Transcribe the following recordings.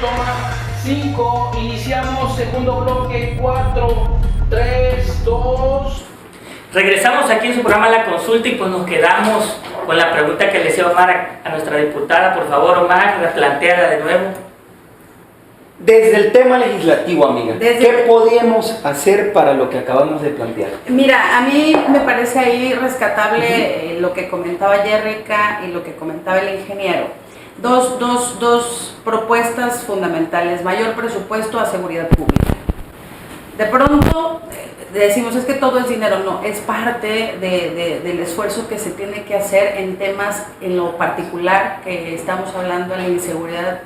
toma 5, iniciamos segundo bloque, 4, 3, 2. Regresamos aquí en su programa La Consulta y pues nos quedamos con la pregunta que le hizo Omar a nuestra diputada. Por favor, Omar, replantéala de nuevo. Desde el tema legislativo, amiga, ¿qué podemos hacer para lo que acabamos de plantear? Mira, a mí me parece ahí rescatable lo que comentaba Jérica y lo que comentaba el ingeniero. Dos propuestas fundamentales: mayor presupuesto a seguridad pública. De pronto decimos, es que todo es dinero. No, es parte del esfuerzo que se tiene que hacer en temas, en lo particular que estamos hablando de la inseguridad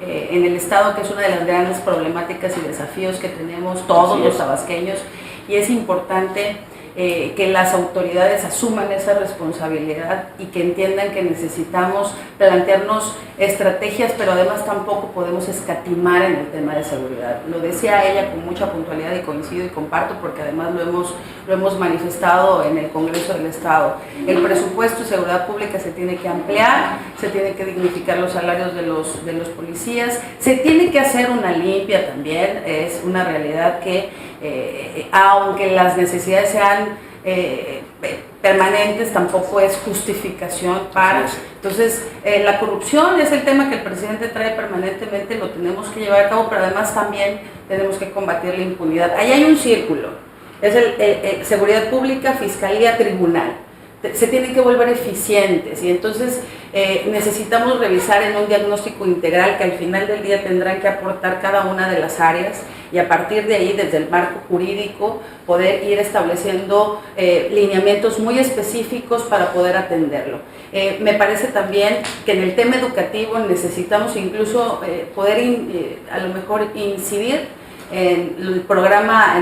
en el Estado, que es una de las grandes problemáticas y desafíos que tenemos todos los tabasqueños, y es importante que las autoridades asuman esa responsabilidad y que entiendan que necesitamos plantearnos estrategias, pero además tampoco podemos escatimar en el tema de seguridad. Lo decía ella con mucha puntualidad y coincido y comparto, porque además lo hemos manifestado en el Congreso del Estado. El presupuesto de seguridad pública se tiene que ampliar, se tiene que dignificar los salarios de los policías, se tiene que hacer una limpia también. Es una realidad que aunque las necesidades sean permanentes, tampoco es justificación para. Entonces, la corrupción es el tema que el presidente trae permanentemente, lo tenemos que llevar a cabo, pero además también tenemos que combatir la impunidad. Ahí hay un círculo, es seguridad pública, fiscalía, tribunal. Se tienen que volver eficientes, y entonces necesitamos revisar en un diagnóstico integral que al final del día tendrán que aportar cada una de las áreas, y a partir de ahí, desde el marco jurídico, poder ir estableciendo lineamientos muy específicos para poder atenderlo. Me parece también que en el tema educativo necesitamos incluso poder a lo mejor incidir en el programa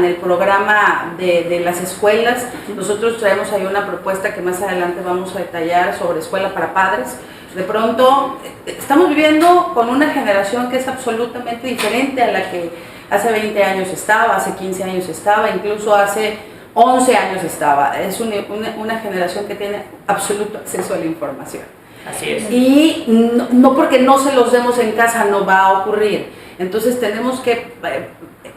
de las escuelas. Nosotros traemos ahí una propuesta que más adelante vamos a detallar sobre escuela para padres. De pronto estamos viviendo con una generación que es absolutamente diferente a la que hace 20 años estaba, hace 15 años estaba, incluso hace 11 años estaba. Es una generación que tiene absoluto acceso a la información. Así es. Y no porque no se los demos en casa no va a ocurrir. Entonces tenemos que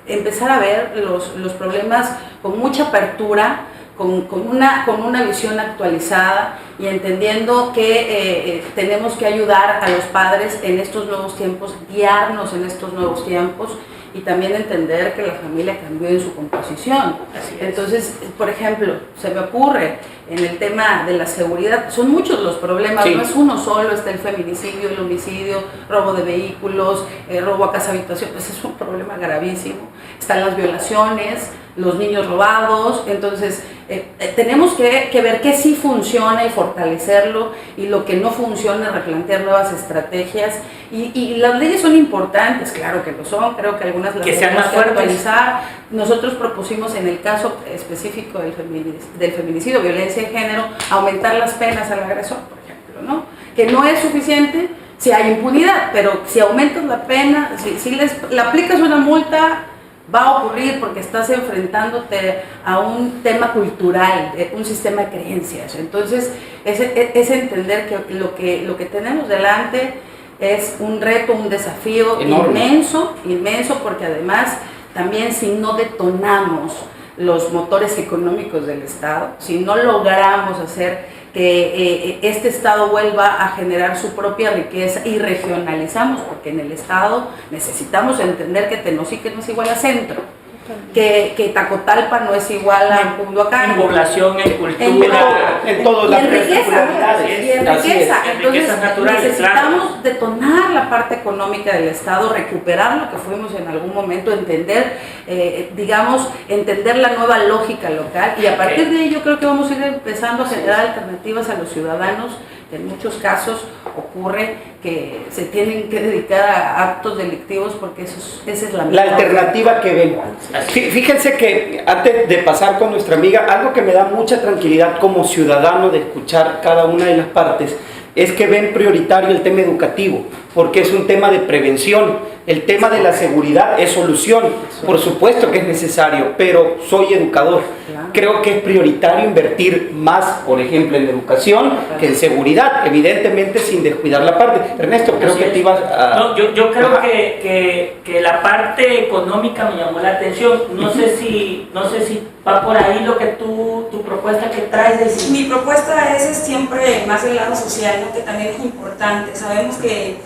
empezar a ver los problemas con mucha apertura, con una visión actualizada, y entendiendo que tenemos que ayudar a los padres en estos nuevos tiempos, guiarnos en estos nuevos tiempos, y también entender que la familia cambió en su composición. Entonces, por ejemplo, se me ocurre en el tema de la seguridad, son muchos los problemas, no es uno solo. Está el feminicidio, el homicidio, robo de vehículos, robo a casa habitación, pues es un problema gravísimo. Están las violaciones, los niños robados. Entonces tenemos que ver qué sí funciona y fortalecerlo, y lo que no funciona replantear nuevas estrategias, y las leyes son importantes, claro que lo son, creo que algunas las tenemos que actualizar. Nosotros propusimos, en el caso específico del feminicidio, violencia de género, aumentar las penas al agresor, por ejemplo, ¿no? Que no es suficiente si hay impunidad, pero si aumentas la pena, si le aplicas una multa, va a ocurrir, porque estás enfrentándote a un tema cultural, un sistema de creencias. Entonces, es entender que lo que tenemos delante es un reto, un desafío inmenso, porque además también, si no detonamos los motores económicos del Estado, si no logramos hacer que este Estado vuelva a generar su propia riqueza y regionalizamos, porque en el Estado necesitamos entender que Tenosique no es igual a Centro, que Tacotalpa no es igual a Cunduacán. En población, en cultura, en todas las riqueza. Entonces naturales, necesitamos detonar la parte económica del Estado, recuperar lo que fuimos en algún momento, entender, entender la nueva lógica local, y a partir de ello creo que vamos a ir empezando a generar alternativas a los ciudadanos. En muchos casos ocurre que se tienen que dedicar a actos delictivos porque esa es la alternativa que ven. Fíjense que antes de pasar con nuestra amiga, algo que me da mucha tranquilidad como ciudadano de escuchar cada una de las partes es que ven prioritario el tema educativo, porque es un tema de prevención. El tema de la seguridad es solución, por supuesto que es necesario, pero soy educador. Creo que es prioritario invertir más, por ejemplo, en educación que en seguridad, evidentemente sin descuidar la parte. Ernesto, creo que te ibas a... No, yo creo que la parte económica me llamó la atención. No sé si va por ahí lo que tu propuesta que traes. Mi propuesta es siempre más del lado social, ¿no? Que también es importante. Sabemos que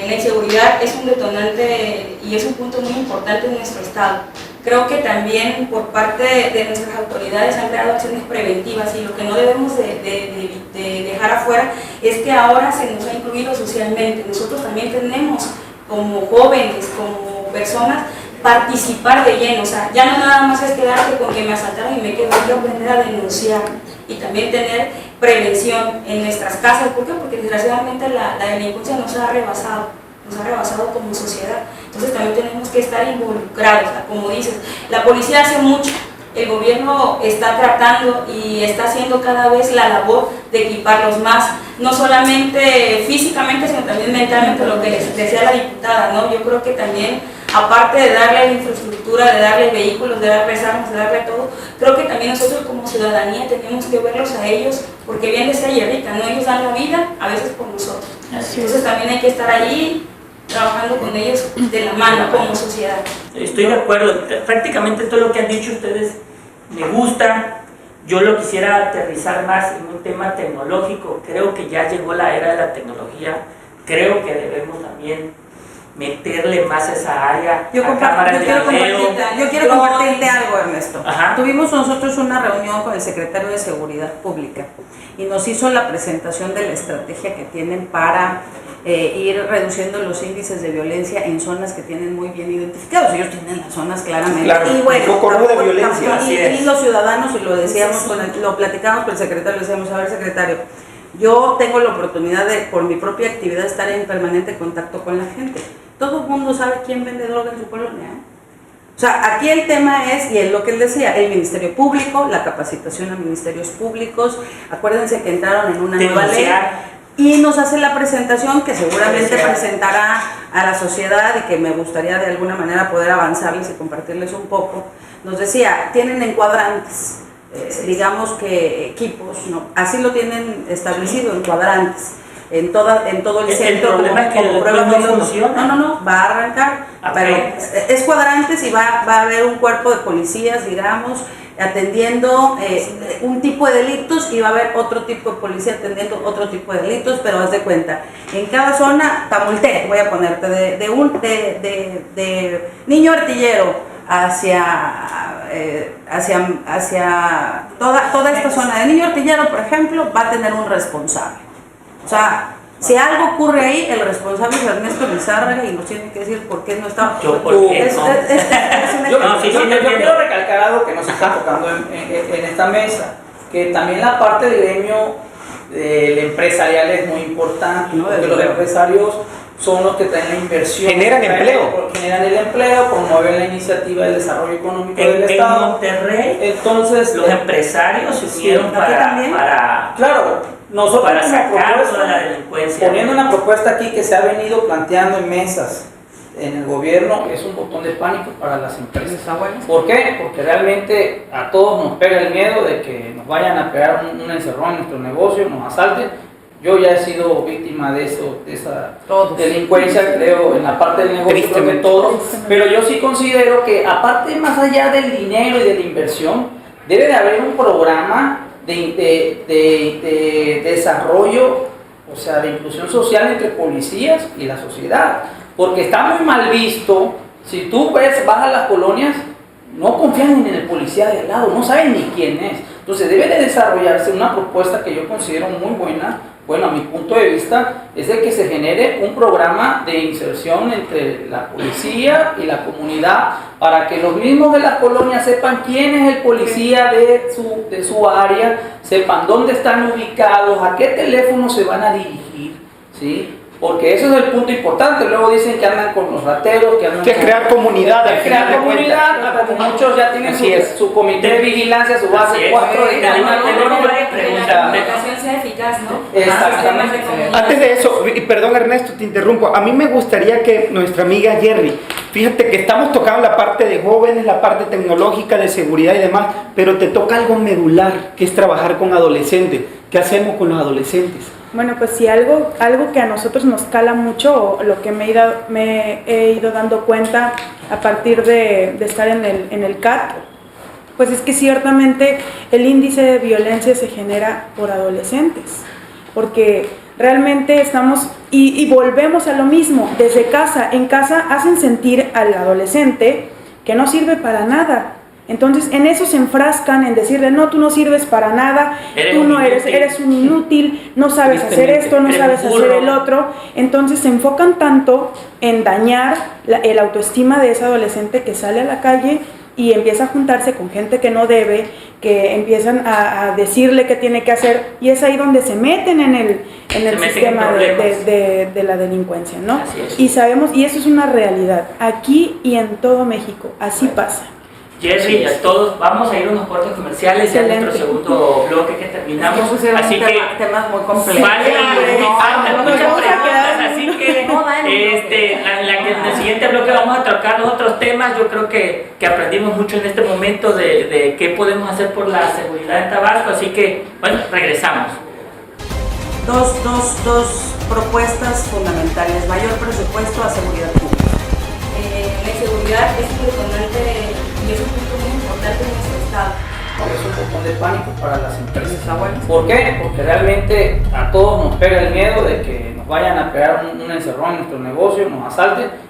la inseguridad es un detonante y es un punto muy importante en nuestro estado. Creo que también por parte de nuestras autoridades han creado acciones preventivas y lo que no debemos de dejar afuera es que ahora se nos ha incluido socialmente. Nosotros también tenemos como jóvenes, como personas, participar de lleno, o sea, ya no nada más es quedarte con que me asaltaron y me quedo, hay que aprender a denunciar y también tener prevención en nuestras casas. ¿Por qué? Porque desgraciadamente la delincuencia nos ha rebasado como sociedad. Entonces también tenemos que estar involucrados, o sea, como dices, la policía hace mucho, el gobierno está tratando y está haciendo cada vez la labor de equiparlos más, no solamente físicamente, sino también mentalmente, lo que les decía la diputada, ¿no? Yo creo que también, aparte de darle la infraestructura, de darle vehículos, de darles armas, de darle todo, creo que también nosotros como ciudadanía tenemos que verlos a ellos, porque bien decía Yerrita, ¿no? Ellos dan la vida a veces por nosotros. Entonces también hay que estar allí trabajando con ellos de la mano como sociedad. Estoy de acuerdo, prácticamente todo lo que han dicho ustedes me gusta. Yo lo quisiera aterrizar más en un tema tecnológico. Creo que ya llegó la era de la tecnología, creo que debemos también meterle más a esa área. Yo quiero compartirte algo, Ernesto. Ajá. Tuvimos nosotros una reunión con el secretario de Seguridad Pública y nos hizo la presentación de la estrategia que tienen para ir reduciendo los índices de violencia en zonas que tienen muy bien identificados. Ellos tienen las zonas claramente. Claro, y bueno, foco de violencia. Y los ciudadanos, y lo decíamos, lo platicamos con el secretario, le decíamos, a ver, secretario, yo tengo la oportunidad de, por mi propia actividad, estar en permanente contacto con la gente. Todo el mundo sabe quién vende droga en su colonia, ¿eh? O sea, aquí el tema es, y es lo que él decía, el Ministerio Público, la capacitación a ministerios públicos. Acuérdense que entraron en una nueva ley y nos hace la presentación que seguramente presentará a la sociedad y que me gustaría de alguna manera poder avanzarles y compartirles un poco. Nos decía, tienen en cuadrantes, digamos que equipos, ¿no? Así lo tienen establecido en cuadrantes. En todo el centro, como prueba no funciona. No, va a arrancar, pero es cuadrantes y va a haber un cuerpo de policías, digamos, atendiendo un tipo de delitos, y va a haber otro tipo de policía atendiendo otro tipo de delitos, pero haz de cuenta, en cada zona, Tamulte, voy a ponerte, de niño artillero hacia toda esta zona de niño artillero, por ejemplo, va a tener un responsable. O sea, si algo ocurre ahí, el responsable es Ernesto Lizárraga y nos tiene que decir por qué no está. Yo quiero recalcar algo que nos está tocando en esta mesa, que también la parte del gremio empresarial es muy importante, ¿no? Porque los empresarios son los que traen la inversión, generan el empleo, promueven la iniciativa del desarrollo económico del Estado. En Monterrey, entonces los empresarios se unieron para nosotros para sacar toda la delincuencia. Poniendo una propuesta aquí que se ha venido planteando en mesas en el gobierno, es un botón de pánico para las empresas. ¿Por qué? Porque realmente a todos nos pega el miedo de que nos vayan a pegar un encerrón en nuestro negocio, nos asalten. Yo ya he sido víctima de eso, de esa delincuencia, creo, en la parte del negocio, creo que todos. Pero yo sí considero que, aparte, más allá del dinero y de la inversión, debe de haber un programa de desarrollo, o sea, de inclusión social entre policías y la sociedad. Porque está muy mal visto, si tú vas a las colonias, no confían en el policía de al lado, no saben ni quién es. Entonces debe de desarrollarse una propuesta que yo considero muy buena, bueno, a mi punto de vista, es de que se genere un programa de inserción entre la policía y la comunidad, para que los mismos de las colonias sepan quién es el policía de su área, sepan dónde están ubicados, a qué teléfono se van a dirigir, ¿sí? Porque eso es el punto importante. Luego dicen que andan con los rateros, que andan Que crear comunidad, al final crear de cuentas. comunidad, como muchos ya tienen Así es. su comité de vigilancia, su base Así es. 4 de Tenemos varias Que la preguntas. comunicación sea eficaz, ¿no? Exactamente. Sistemas de comunicación. Antes de eso, y perdón Ernesto, te interrumpo, a mí me gustaría que nuestra amiga Jerry, fíjate que estamos tocando la parte de jóvenes, la parte tecnológica, de seguridad y demás, pero te toca algo medular, que es trabajar con adolescentes. ¿Qué hacemos con los adolescentes? Bueno, pues sí, algo que a nosotros nos cala mucho, o lo que me he ido dando cuenta a partir de estar en el CAT, pues es que ciertamente el índice de violencia se genera por adolescentes, porque realmente estamos, y volvemos a lo mismo, desde casa, en casa hacen sentir al adolescente que no sirve para nada. Entonces en eso se enfrascan en decirle, no, tú no sirves para nada, tú no eres un inútil, no sabes hacer esto, no sabes hacer el otro. Entonces se enfocan tanto en dañar el autoestima de ese adolescente que sale a la calle y empieza a juntarse con gente que no debe, que empiezan a decirle qué tiene que hacer, y es ahí donde se meten en el sistema de la delincuencia, ¿no? Así es. Y sabemos, y eso es una realidad, aquí y en todo México, así pasa. Jerry, a todos, vamos a ir a unos cortes comerciales ya en nuestro segundo bloque que terminamos. Así que temas muy complejos. faltan muchas preguntas, así que en el siguiente bloque vamos a tocar los otros temas. Yo creo que aprendimos mucho en este momento de qué podemos hacer por la seguridad en Tabasco, así que, bueno, regresamos. Dos propuestas fundamentales: mayor presupuesto a seguridad pública. La inseguridad es un detonante y es un punto muy importante en nuestro estado. Es un botón de pánico para las empresas. ¿Por qué? Porque realmente a todos nos pega el miedo de que nos vayan a pegar un encerrón en nuestro negocio, nos asalten.